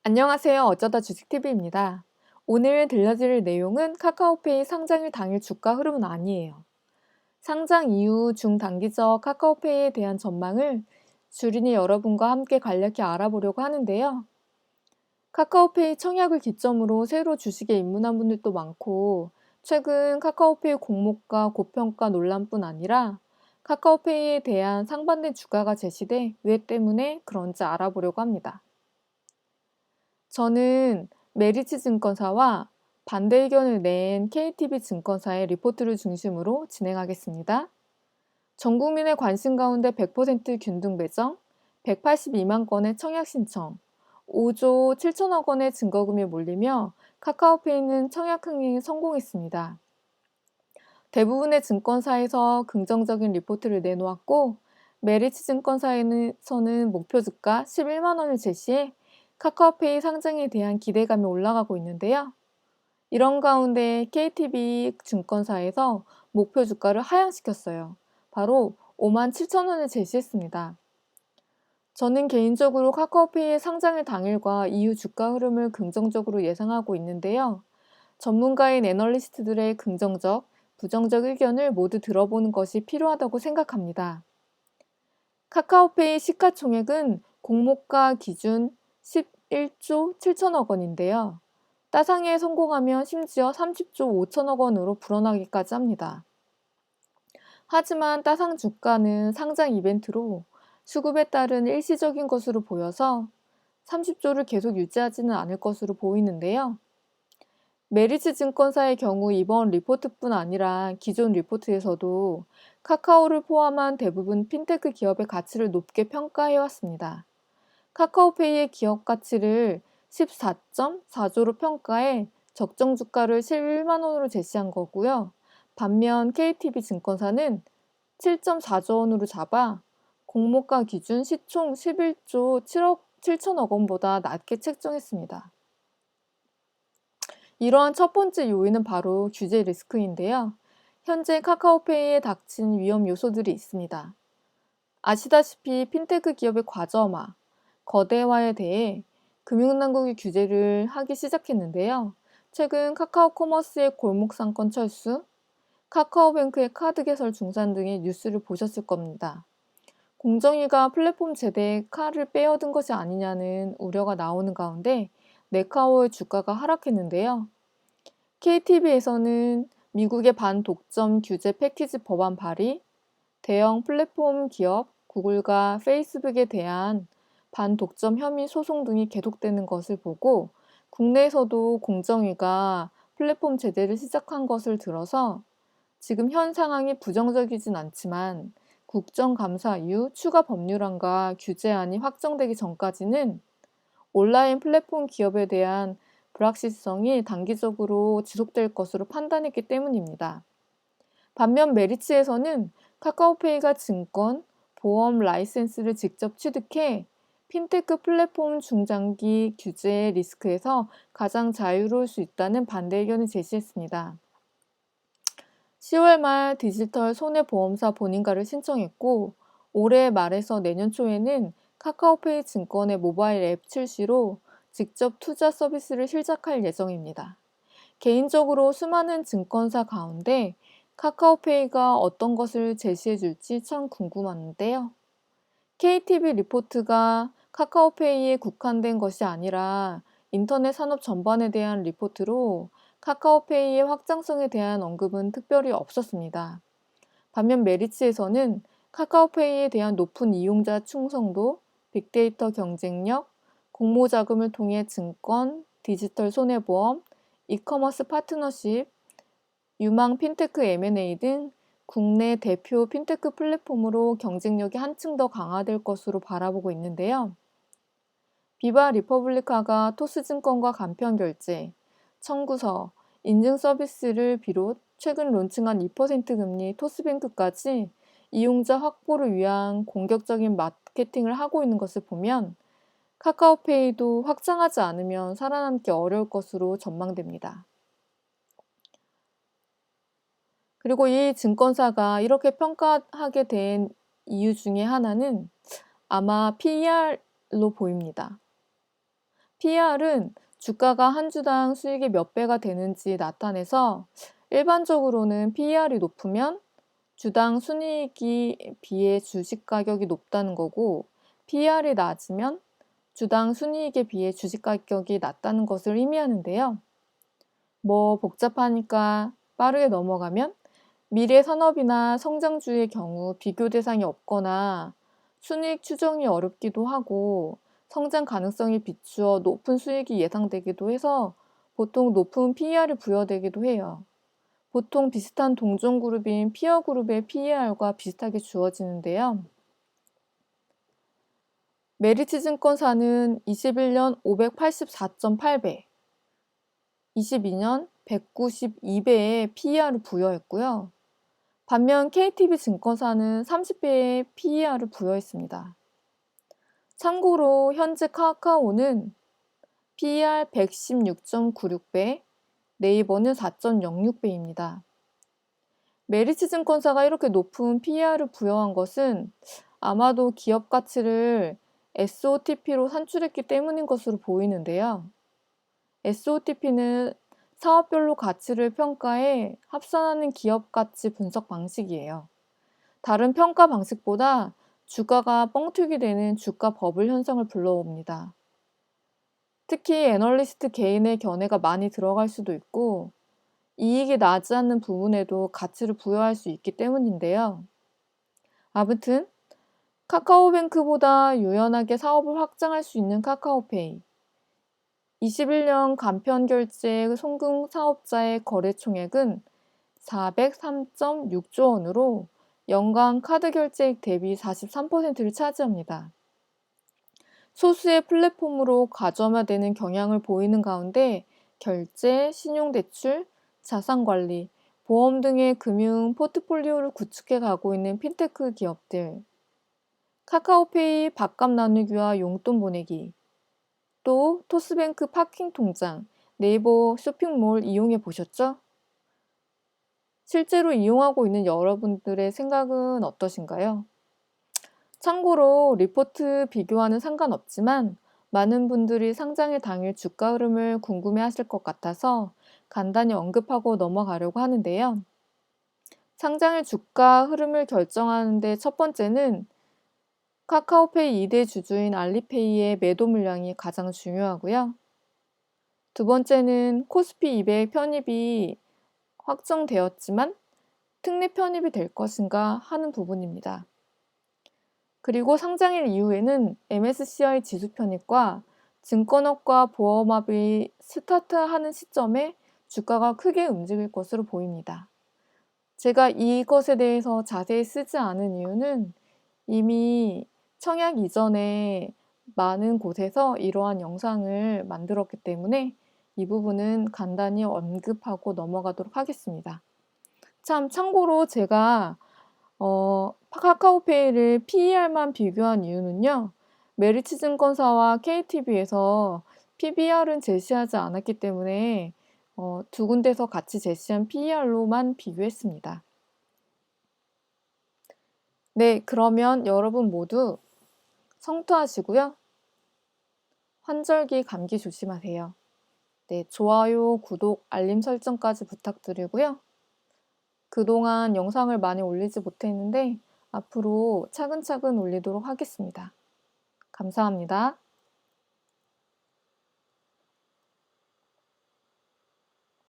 안녕하세요. 어쩌다 주식TV입니다. 오늘 들려드릴 내용은 카카오페이 상장일 당일 주가 흐름은 아니에요. 상장 이후 중단기적 카카오페이에 대한 전망을 주린이 여러분과 함께 간략히 알아보려고 하는데요. 카카오페이 청약을 기점으로 새로 주식에 입문한 분들도 많고, 최근 카카오페이 공모가 고평가 논란뿐 아니라 카카오페이에 대한 상반된 주가가 제시돼 왜 때문에 그런지 알아보려고 합니다. 저는 메리츠 증권사와 반대 의견을 낸 KTB 증권사의 리포트를 중심으로 진행하겠습니다. 전 국민의 관심 가운데 100% 균등 배정, 182만 건의 청약 신청, 5조 7천억 원의 증거금이 몰리며 카카오페이는 청약 흥행에 성공했습니다. 대부분의 증권사에서 긍정적인 리포트를 내놓았고, 메리츠 증권사에서는 목표 주가 11만 원을 제시해 카카오페이 상장에 대한 기대감이 올라가고 있는데요. 이런 가운데 KTB 증권사에서 목표 주가를 하향시켰어요. 바로 5만 7천 원을 제시했습니다. 저는 개인적으로 카카오페이의 상장일 당일과 이후 주가 흐름을 긍정적으로 예상하고 있는데요. 전문가인 애널리스트들의 긍정적, 부정적 의견을 모두 들어보는 것이 필요하다고 생각합니다. 카카오페이 시가총액은 공모가 기준 11조 7천억 원인데요. 따상에 성공하면 심지어 30조 5천억 원으로 불어나기까지 합니다. 하지만 따상 주가는 상장 이벤트로 수급에 따른 일시적인 것으로 보여서 30조를 계속 유지하지는 않을 것으로 보이는데요. 메리츠 증권사의 경우 이번 리포트뿐 아니라 기존 리포트에서도 카카오를 포함한 대부분 핀테크 기업의 가치를 높게 평가해왔습니다. 카카오페이의 기업 가치를 14.4조로 평가해 적정 주가를 11만 원으로 제시한 거고요. 반면 KTB 증권사는 7.4조 원으로 잡아 공모가 기준 시총 11조 7억 7천억 원보다 낮게 책정했습니다. 이러한 첫 번째 요인은 바로 규제 리스크인데요. 현재 카카오페이에 닥친 위험 요소들이 있습니다. 아시다시피 핀테크 기업의 과점화, 거대화에 대해 금융당국이 규제를 하기 시작했는데요. 최근 카카오 커머스의 골목상권 철수, 카카오뱅크의 카드 개설 중단 등의 뉴스를 보셨을 겁니다. 공정위가 플랫폼 제대에 칼을 빼어든 것이 아니냐는 우려가 나오는 가운데 네카오의 주가가 하락했는데요. KTB에서는 미국의 반독점 규제 패키지 법안 발의, 대형 플랫폼 기업 구글과 페이스북에 대한 반독점 혐의 소송 등이 계속되는 것을 보고 국내에서도 공정위가 플랫폼 제재를 시작한 것을 들어서 지금 현 상황이 부정적이진 않지만 국정감사 이후 추가 법률안과 규제안이 확정되기 전까지는 온라인 플랫폼 기업에 대한 불확실성이 단기적으로 지속될 것으로 판단했기 때문입니다. 반면 메리츠에서는 카카오페이가 증권, 보험 라이센스를 직접 취득해 핀테크 플랫폼 중장기 규제 리스크에서 가장 자유로울 수 있다는 반대 의견을 제시했습니다. 10월 말 디지털 손해보험사 본인가를 신청했고 올해 말에서 내년 초에는 카카오페이 증권의 모바일 앱 출시로 직접 투자 서비스를 시작할 예정입니다. 개인적으로 수많은 증권사 가운데 카카오페이가 어떤 것을 제시해 줄지 참 궁금한데요. KTB 리포트가 카카오페이에 국한된 것이 아니라 인터넷 산업 전반에 대한 리포트로 카카오페이의 확장성에 대한 언급은 특별히 없었습니다. 반면 메리츠에서는 카카오페이에 대한 높은 이용자 충성도, 빅데이터 경쟁력, 공모 자금을 통해 증권, 디지털 손해보험, 이커머스 파트너십, 유망 핀테크 M&A 등 국내 대표 핀테크 플랫폼으로 경쟁력이 한층 더 강화될 것으로 바라보고 있는데요. 비바 리퍼블리카가 토스증권과 간편결제, 청구서, 인증 서비스를 비롯 최근 론칭한 2% 금리 토스뱅크까지 이용자 확보를 위한 공격적인 마케팅을 하고 있는 것을 보면 카카오페이도 확장하지 않으면 살아남기 어려울 것으로 전망됩니다. 그리고 이 증권사가 이렇게 평가하게 된 이유 중에 하나는 아마 PER로 보입니다. PER은 주가가 한 주당 수익의 몇 배가 되는지 나타내서 일반적으로는 PER이 높으면 주당 순이익이 비해 주식 가격이 높다는 거고 PER이 낮으면 주당 순이익에 비해 주식 가격이 낮다는 것을 의미하는데요. 뭐 복잡하니까 빠르게 넘어가면 미래 산업이나 성장주의 경우 비교 대상이 없거나 순이익 추정이 어렵기도 하고 성장 가능성이 비추어 높은 수익이 예상되기도 해서 보통 높은 PER이 부여되기도 해요. 보통 비슷한 동종 그룹인 피어 그룹의 PER과 비슷하게 주어지는데요. 메리츠 증권사는 21년 584.8배, 22년 192배의 PER을 부여했고요. 반면 KTB 증권사는 30배의 PER을 부여했습니다. 참고로 현재 카카오는 PER 116.96배, 네이버는 4.06배입니다. 메리츠 증권사가 이렇게 높은 PER을 부여한 것은 아마도 기업 가치를 SOTP로 산출했기 때문인 것으로 보이는데요. SOTP는 사업별로 가치를 평가해 합산하는 기업 가치 분석 방식이에요. 다른 평가 방식보다 주가가 뻥튀기 되는 주가 버블 현상을 불러옵니다. 특히 애널리스트 개인의 견해가 많이 들어갈 수도 있고 이익이 나지 않는 부분에도 가치를 부여할 수 있기 때문인데요. 아무튼 카카오뱅크보다 유연하게 사업을 확장할 수 있는 카카오페이, 21년 간편결제 송금 사업자의 거래총액은 403.6조 원으로 연간 카드 결제액 대비 43%를 차지합니다. 소수의 플랫폼으로 가점화되는 경향을 보이는 가운데 결제, 신용대출, 자산관리, 보험 등의 금융 포트폴리오를 구축해 가고 있는 핀테크 기업들, 카카오페이 밥값 나누기와 용돈 보내기, 또 토스뱅크 파킹 통장, 네이버 쇼핑몰 이용해 보셨죠? 실제로 이용하고 있는 여러분들의 생각은 어떠신가요? 참고로 리포트 비교와는 상관없지만 많은 분들이 상장일 당일 주가 흐름을 궁금해 하실 것 같아서 간단히 언급하고 넘어가려고 하는데요. 상장일 주가 흐름을 결정하는데 첫 번째는 카카오페이 2대 주주인 알리페이의 매도 물량이 가장 중요하고요. 두 번째는 코스피 200 편입이 확정되었지만 특례 편입이 될 것인가 하는 부분입니다. 그리고 상장일 이후에는 MSCI 지수 편입과 증권업과 보험업이 스타트하는 시점에 주가가 크게 움직일 것으로 보입니다. 제가 이것에 대해서 자세히 쓰지 않은 이유는 이미 청약 이전에 많은 곳에서 이러한 영상을 만들었기 때문에 이 부분은 간단히 언급하고 넘어가도록 하겠습니다. 참고로 제가 카카오페이를 PER만 비교한 이유는요. 메리츠 증권사와 KTB에서 PBR은 제시하지 않았기 때문에 두 군데서 같이 제시한 PER로만 비교했습니다. 네, 그러면 여러분 모두 성투하시고요. 환절기 감기 조심하세요. 네, 좋아요, 구독, 알림 설정까지 부탁드리고요. 그동안 영상을 많이 올리지 못했는데 앞으로 차근차근 올리도록 하겠습니다. 감사합니다.